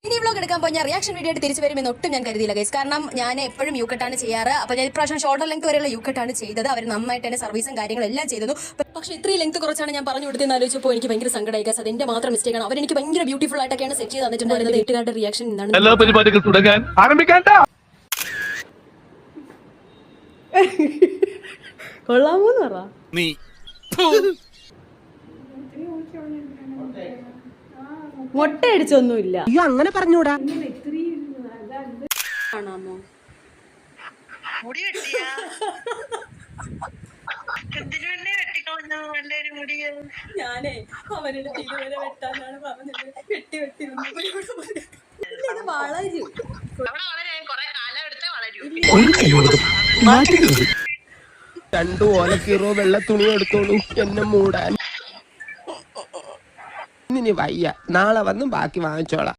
ഇനി വ്ലോഗ് എടുക്കാൻ പോയി ഞാൻ റിയാക്ഷൻ വീഡിയോ ആയിട്ട് തിരിച്ചു വരുമെന്ന് ഒട്ടും ഞാൻ കരുതിയില്ല ഗൈസ്. കാരണം ഞാൻ എപ്പോഴും യു കട്ടാണ് ചെയ്യാറ്. അപ്പോൾ ഞാൻ ഇപ്രാവശ്യം ഷോർട്ടർ ലെങ്ത് വരെയുള്ള യു കട്ടാണ് ചെയ്തത്. അവർ നന്നായിട്ട് തന്നെ സർവീസും കാര്യങ്ങളെല്ലാം ചെയ്തു. പക്ഷേ ഇത്രയും ലെങ്ത് കുറച്ചാണ് ഞാൻ പറഞ്ഞു കൊടുത്തതെന്ന് ആലോചിച്ചപ്പോൾ എനിക്ക് ഭയങ്കര സങ്കടമായി ഗൈസ്. അതിന്റെ മാത്രം മിസ്റ്റേക്കാണ്. അവരെനിക്ക് ഭയങ്കര ബ്യൂട്ടിഫുൾ ആയിട്ടൊക്കെയാണ് സെറ്റ് ചെയ്ത് തന്നിട്ടുണ്ടായിരുന്നത്. വീട്ടുകാരുടെ റിയാക്ഷൻ എന്താണ്? എല്ലാ പരിപാടികൾ തുടങ്ങാൻ ആരംഭിക്കാൻ കൊള്ളാമോന്ന് പറ നീ മുട്ട അടിച്ചൊന്നുമില്ല. അയ്യോ അങ്ങനെ പറഞ്ഞൂടാ. കാണാമോ മുടി വെട്ടിയാ എന്തിനു വേണ്ടി വെട്ടിക്കളഞ്ഞു നല്ലൊരു മുടി? ഞാനേ അവരുടെ ഇതുവരെ വെട്ടാനാണ് പറഞ്ഞത്. വെട്ടി വെട്ടി ഇത് വളരും. അവിടെ വളരാൻ കുറെ കാലം എടുത്തേ വളരൂ. രണ്ടു ഓലക്കീറോ വെള്ള തുണി എടുത്തോളൂ എന്നെ മൂടാൻ. ഇനി വയ്യ, നാളെ വന്ന് ബാക്കി വാങ്ങിച്ചോളാം.